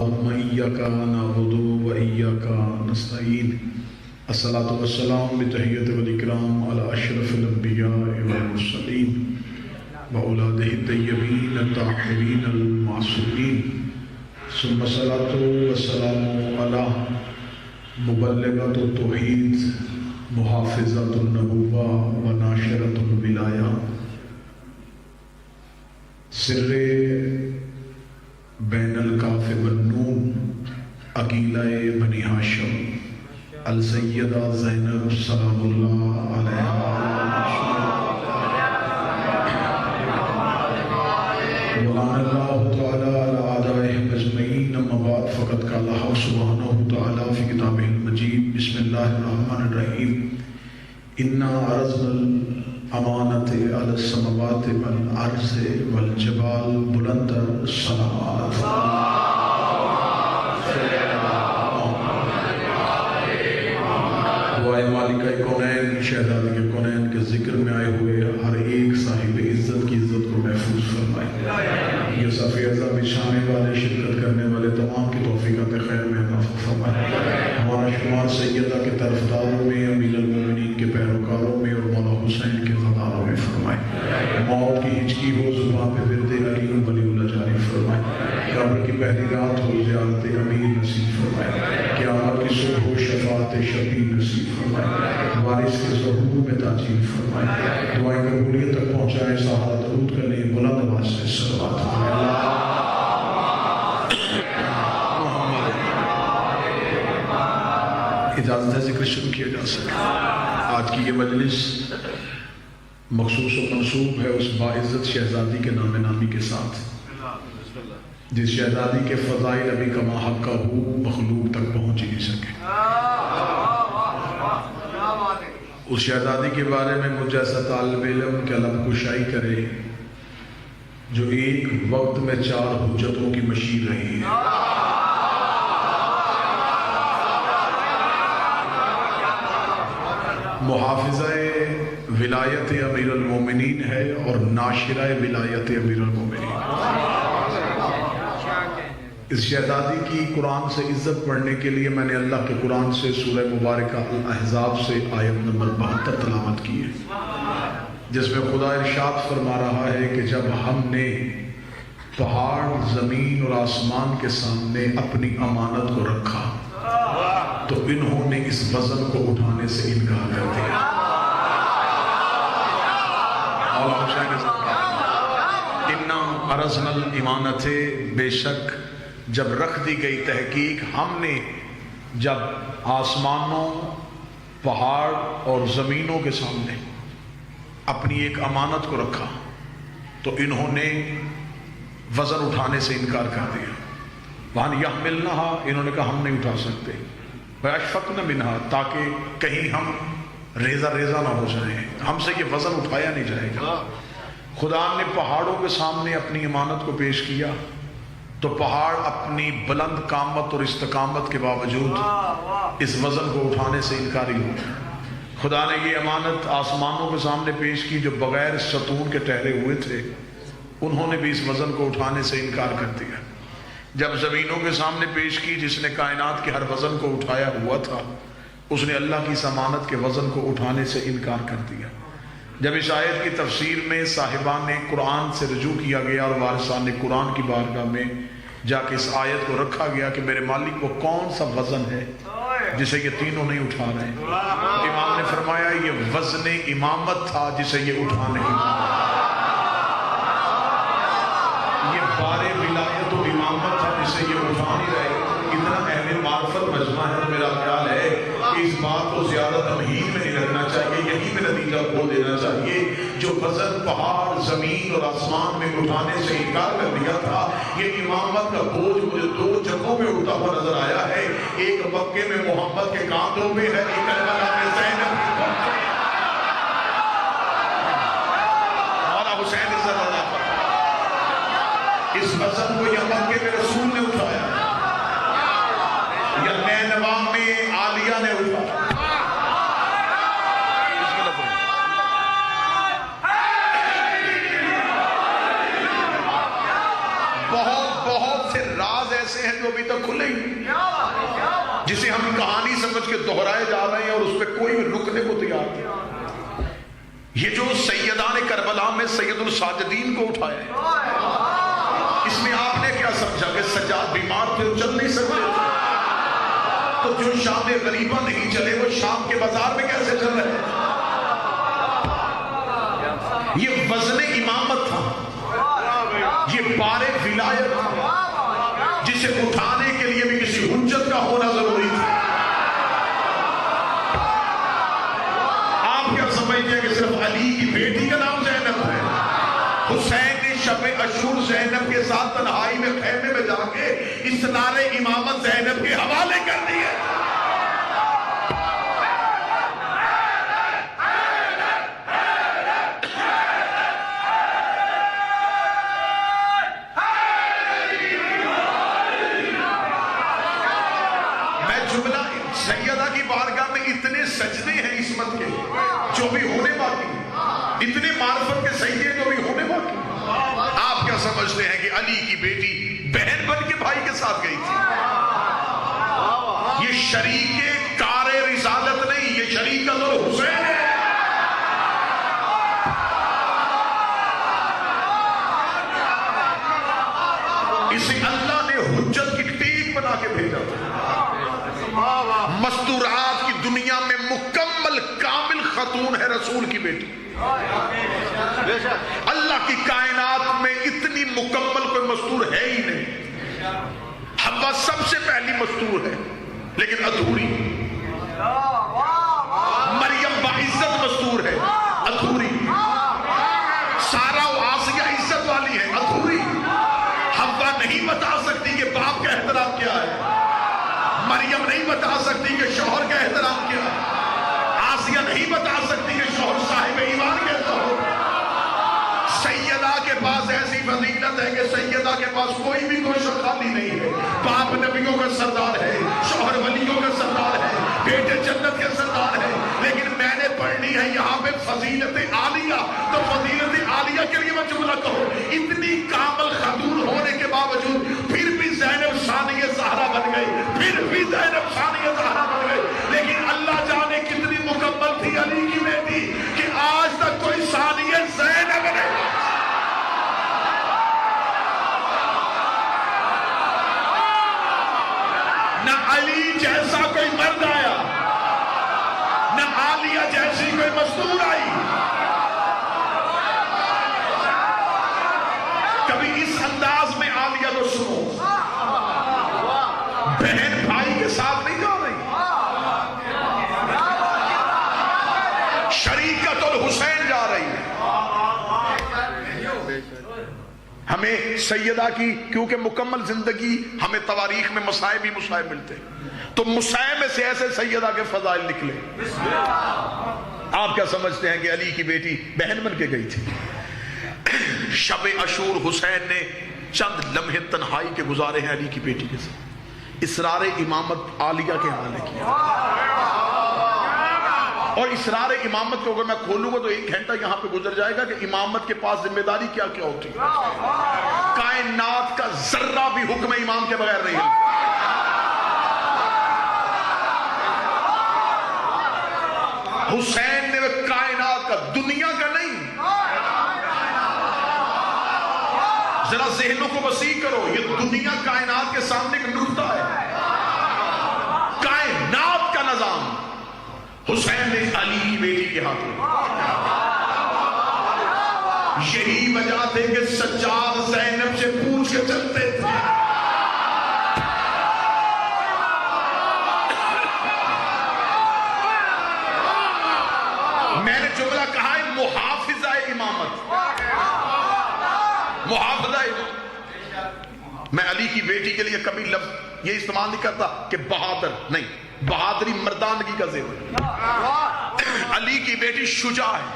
اللهم إياك نعبد وإياك نستعين الصلاة والسلام بتحية والإكرام على أشرف الأنبياء والمرسلين وأولاده الطيبين الطاهرين المعصومين ثم الصلاة والسلام على مبلغة التوحيد محافظة النبوة وناشرة الولاية سر بین الکاف والنون عقیلہ بنی ہاشم السیدہ زینب سلام اللہ علیہا ولعن اللہ تعالی علی اعدائہم اجمعین اما بعد فقد قال اللہ سبحانہ تعالی فی کتابہ المجید بسم اللہ الرحمن الرحیم انا عرضنا الامانۃ علی السماوات والارض والجبال بلند السماوات دعائے مالکہ کونین شہزادی کونین کے ذکر میں آئے ہوئے ہر ایک صاحب عزت کی عزت کو محفوظ فرمائے یہ صفی اعظم بچھانے والے شرکت کرنے والے تمام کی توفیقات خیر میں نافذ فرمائے ہمارا شمار سیدہ کے طرفداروں میں امیر المومنین کے پیروکاروں میں اور مولا حسین کے غداروں میں فرمائے موت کی ہچکی ہو زبان پہ ورد حکیم ولی اللہ جاری فرمائے قبر کی پہلی رات ہو زیارت امیر نصیب فرمائے قیامت کی صبح ہو شفاعت شفیع نصیب فرمائے وارث کے ظہور میں تاجیل فرمائے دعائیں قبولیت تک پہنچائے سہارا درود کرنے بلند آواز سے صلوات اجازت ہے ذکر شروع کیا جا سکے آج کی یہ مجلس مخصوص و منصوب ہے اس باعزت شہزادی کے نام نامی کے ساتھ جس شہزادی کے فضائل ابھی کما حق کا ہو مخلوق تک پہنچ ہی نہیں سکے اس شہزادی کے بارے میں مجھ جیسا طالب علم کے علم کشائی کرے جو ایک وقت میں 4 حجتوں کی مشیر رہی ہے محافظہ ولایت امیر المومنین ہے اور ناشرہ ولایت امیر المومنین اس شہزادی کی قرآن سے عزت پڑھنے کے لیے میں نے اللہ کے قرآن سے سورہ مبارکہ الاحزاب سے آیت نمبر 72 تلاوت کی ہے جس میں خدا ارشاد فرما رہا ہے کہ جب ہم نے پہاڑ زمین اور آسمان کے سامنے اپنی امانت کو رکھا تو انہوں نے اس وزن کو اٹھانے سے انکار کر دیا اِنَّا عَرَضْنَا الْإِمَانَةِ بے شک جب رکھ دی گئی تحقیق ہم نے جب آسمانوں پہاڑ اور زمینوں کے سامنے اپنی ایک امانت کو رکھا تو انہوں نے وزن اٹھانے سے انکار کر دیا وَأَنْ يَحْمِلْنَهَا انہوں نے کہا ہم نہیں اٹھا سکتے وَيَشْفَقْنَ مِنْهَا تاکہ کہیں ہم ریزہ ریزہ نہ ہو جائیں ہم سے یہ وزن اٹھایا نہیں جائے گا خدا نے پہاڑوں کے سامنے اپنی امانت کو پیش کیا تو پہاڑ اپنی بلند قامت اور استقامت کے باوجود اس وزن کو اٹھانے سے انکاری ہو خدا نے یہ امانت آسمانوں کے سامنے پیش کی جو بغیر ستون کے ٹھہرے ہوئے تھے انہوں نے بھی اس وزن کو اٹھانے سے انکار کر دیا جب زمینوں کے سامنے پیش کی جس نے کائنات کے ہر وزن کو اٹھایا ہوا تھا اس نے اللہ کی اس امانت کے وزن کو اٹھانے سے انکار کر دیا جب اس آیت کی تفسیر میں صاحبان قرآن سے رجوع کیا گیا اور وارثان قرآن کی بارگاہ میں جا کے اس آیت کو رکھا گیا کہ میرے مالک وہ کون سا وزن ہے جسے یہ تینوں نہیں اٹھا رہے ہیں امام نے فرمایا یہ وزن امامت تھا جسے یہ اٹھا نہیں یہ بار ولایت و امامت تھا جسے یہ اٹھا نہیں رہے اتنا اہل معرفت مجمع ہے میرا خیال ہے کہ اس بات کو زیادہ تمہید میں نہیں رکھنا چاہیے یہی میں نتیجہ کھول دینا چاہیے جو وزن پہاڑ زمین اور آسمان میں اٹھانے سے انکار کر دیا تھا یہ امامت کا بوجھ مجھے 2 جگہوں میں اٹھتا ہوا نظر آیا ہے ایک مکے میں محمد کے کاندھوں میں ہے ایک کربلا میں زینب مولا حسین عزت اللہ پر اس وزن کو یہ مکے میں رسول نے اٹھایا یا نینوا میں عالیہ نے اٹھایا بہت سے راز ایسے ہیں جو وہ ابھی تک کھلے ہی، جسے ہم کہانی سمجھ کے دہرائے جا رہے ہیں اور اس پہ کوئی بھی رکنے کو تیار نہیں۔ یہ جو سیدان کربلا میں سید الساجدین کو اٹھایا ہے، اس میں آپ نے کیا سمجھا کہ سجاد بیمار تھے، چل نہیں سکتے تھے، تو جو شام غریبہ نہیں چلے وہ شام کے بازار میں کیسے چل رہے ہیں؟ یہ وزن امامت تھا، یہ بار ولایت تھا، جسے اٹھانے کے لیے بھی کسی حجت کا ہونا ضروری تھا۔ آپ کیا سمجھتے ہیں کہ صرف علی کی بیٹی کا نام زینب ہے؟ حسین نے شب عاشور زینب کے ساتھ تنہائی میں خیمے میں جا کے اسرار امامت زینب کے حوالے کر دی ہے۔ سیدہ کی بارگاہ میں اتنے سجدے ہیں عصمت کے جو بھی ہونے باقی، اتنے معرفت کے سجدے جو بھی ہونے باقی۔ آپ کیا سمجھتے ہیں کہ علی کی بیٹی بہن بن کے بھائی کے ساتھ گئی تھی؟ یہ شریک کار رسالت نہیں، یہ شریک حسین ہے۔ اسے اللہ نے حجت کی ٹیک بنا کے بھیجا تھا۔ مستورات کی دنیا میں مکمل کامل خاتون ہے رسول کی بیٹی۔ اللہ کی کائنات میں اتنی مکمل کوئی مستور ہے ہی نہیں۔ حوا سب سے پہلی مستور ہے لیکن ادھوری۔ مریم باعزت مستور ہے، ادھوری۔ سارا و آسیہ عزت والی ہے، ادھوری۔ حوا نہیں بتا سکتی کہ باپ کا احترام کیا ہے، مریم نہیں بتا سکتی کہ شوہر کا احترام کیا ہے، آسیہ نہیں بتا سکتی کہ شوہر صاحب ایمان کیسا ہو۔ سیدہ کے پاس ایسی فضیلت ہے کہ سیدہ کے پاس کوئی بھی کوئی شخص خالی نہیں ہے۔ باپ نبیوں کا سردار ہے، شوہر ولیوں کا سردار ہے، بیٹے جنت کے سردار ہے، لیکن میں نے پڑھنی ہے یہاں پہ فضیلت عالیہ، تو فضیلت عالیہ کے لیے میں جملہ کہوں، اتنی کامل خاتون ہونے کے باوجود پھر بھی زینب ثانیہ زہرا بن گئی، پھر بھی زینب ثانیہ زہرا بن گئی، لیکن اللہ جانے کتنی مکمل تھی علی کی بیٹی کہ آج تک کوئی ثانیہ زینب نہیں۔ نہ علی جیسا کوئی مرد آیا، نہ عالیہ جیسی کوئی مستور آئی۔ کبھی اس انداز میں عالیہ کو سنو، بہن بھائی کے ساتھ نہیں جا رہی، شریکت الحسین جا رہی ہے۔ ہمیں سیدہ کی کیونکہ مکمل زندگی ہمیں تواریخ میں مصائب ہی مصائب ملتے ہیں، تو مصائب میں سے ایسے سیدہ کے فضائل نکلے۔ آپ کیا سمجھتے ہیں کہ علی کی بیٹی بہن بن کے گئی تھی؟ شب عاشور حسین نے چند لمحے تنہائی کے گزارے ہیں علی کی بیٹی کے ساتھ، اسرار امامت عالیہ کے حوالے کیا۔ اور اسرار امامت کو اگر میں کھولوں گا تو 1 گھنٹہ یہاں پہ گزر جائے گا کہ امامت کے پاس ذمہ داری کیا کیا ہوتی ہے۔ کائنات کا ذرہ بھی حکم امام کے بغیر نہیں ہے۔ حسین نے وہ کائنات کا، دنیا کا نہیں، ذرا ذہنوں کو وسیع کرو، یہ دنیا کائنات کے سامنے ایک نقطہ ہے، کائنات کا نظام حسین نے علی کی بیٹی کے ہاتھ میں۔ یہی وجہ تھے کہ سجاد زینب سے پوچھ کے چلتے تھے۔ میں نے جملہ کہا ہے محافظہ امامت، محافظہ امامت۔ میں علی کی بیٹی کے لیے کبھی لفظ یہ استعمال نہیں کرتا کہ بہادر، نہیں، بہادری مردانگی کا زیور۔ علی کی بیٹی شجاع ہے۔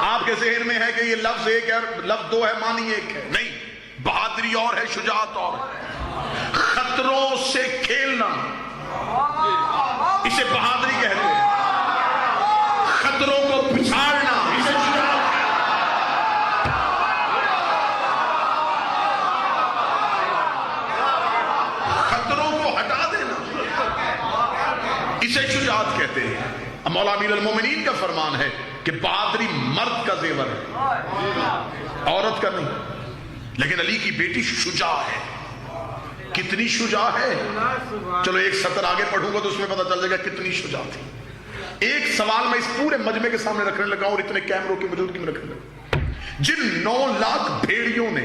آپ کے ذہن میں ہے کہ یہ لفظ ایک ہے، لفظ 2 ہے، معنی ایک ہے، نہیں، بہادری اور ہے، شجاعت اور ہے۔ خطروں سے کھیلنا اسے بہادری کہتے ہیں، خطروں کو پچھاڑنا اسے شجاعت۔ اسے شجاعت کہتے ہیں. مولا امیر المومنین کا فرمان ہے کہ بہادری مرد کا زیور ہے، عورت کا نہیں. لیکن علی کی بیٹی شجاع ہے. کتنی شجاع ہے؟ چلو ایک سطر آگے پڑھوں گا تو اس میں پتہ چل جائے گا کتنی شجاع تھی. ایک سوال میں اس پورے مجمع کے سامنے رکھنے لگا اور اتنے کیمروں کی موجودگی میں رکھنے لگا. جن 9 لاکھ بھیڑیوں نے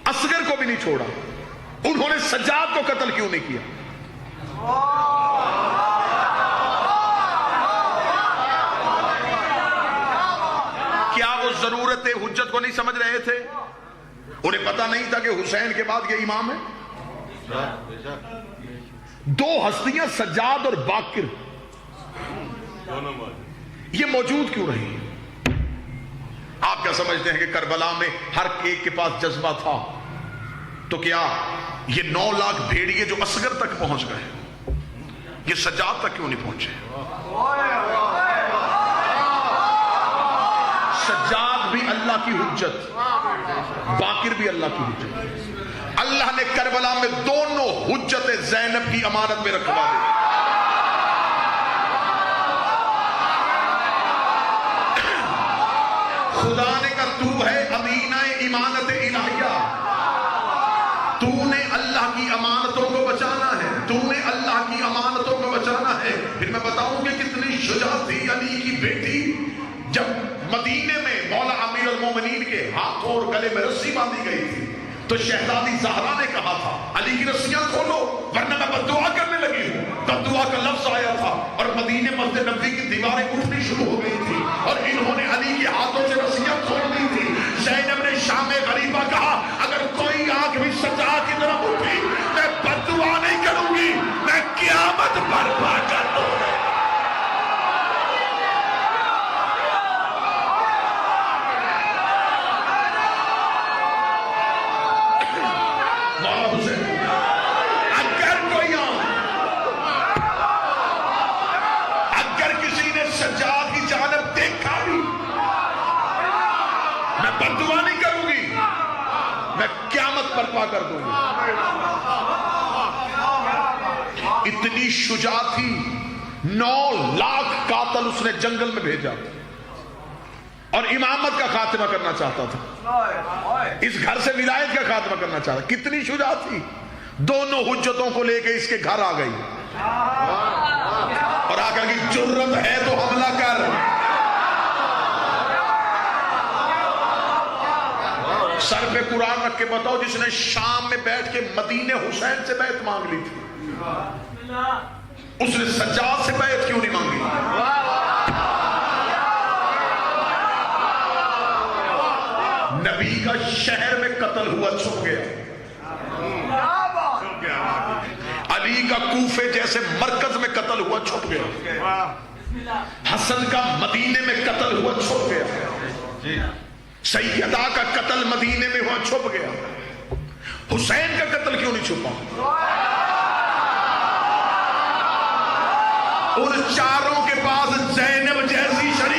اصغر کو بھی نہیں چھوڑا، انہوں نے سجاد کو قتل کیوں نہیں کیا؟ کیا وہ ضرورت حجت کو نہیں سمجھ رہے تھے؟ انہیں پتہ نہیں تھا کہ حسین کے بعد یہ امام ہے؟ 2 ہستیاں سجاد اور باقر یہ موجود کیوں رہی؟ آپ کیا سمجھتے ہیں کہ کربلا میں ہر ایک کے پاس جذبہ تھا؟ تو کیا یہ 9 لاکھ بھیڑیے جو اصغر تک پہنچ گئے یہ سجاد تک کیوں نہیں پہنچے؟ سجاد بھی اللہ کی حجت، باقر بھی اللہ کی حجت. اللہ نے کربلا میں دونوں حجت زینب کی امانت میں رکھوا دی. خدا نے کہا تو ہے امینہ امانت الہیہ، تو نے اللہ کی امانتوں کو بچانا ہے، تو نے اللہ کی امانتوں کو بچانا ہے. پھر میں بتاؤں کہ کتنی شجاع تھی علی کی بیٹی. جب مدینے میں مولا امیر المومنین کے ہاتھوں اور گلے میں رسی باندھی گئی تھی تو شہزادی زہرا نے کہا تھا علی کی رسیاں کھولو ورنہ میں بددعا کرنے لگی ہوں. بددعا کا لفظ آیا تھا اور مدینے مسجد نبوی کی دیواریں اٹھنی شروع ہو گئی تھی اور انہوں نے علی کے ہاتھوں سے رسیاں کھول دی تھی. زینب نے شام غریبہ کہا اگر کوئی آنکھ بھی سجاد کی طرف اٹھی میں بددعا نہیں کروں گی، میں قیامت برپا کر دوں گی. برپا کر دوں گی. اتنی شجاع تھی 9 لاکھ قاتل اس نے جنگل میں بھیجا اور امامت کا خاتمہ کرنا چاہتا تھا، اس گھر سے ولایت کا خاتمہ کرنا چاہتا. کتنی شجاع تھی، دونوں حجتوں کو لے کے اس کے گھر آ گئی اور آ کر کی جرت ہے تو حملہ کر. سر پہ قرآن رکھ کے بتاؤ جس نے شام میں بیٹھ کے مدینے حسین سے بیعت مانگ لی تھی اس نے سجاد سے بیعت کیوں نہیں مانگی؟ نبی کا شہر میں قتل ہوا چھپ گیا، علی کا کوفے جیسے مرکز میں قتل ہوا چھپ گیا، حسن کا مدینے میں قتل ہوا چھپ گیا، سیدہ کا قتل مدینے میں ہوا چھپ گیا. حسین کا قتل کیوں نہیں چھپا؟ ان چاروں کے پاس زینب جیسی شریف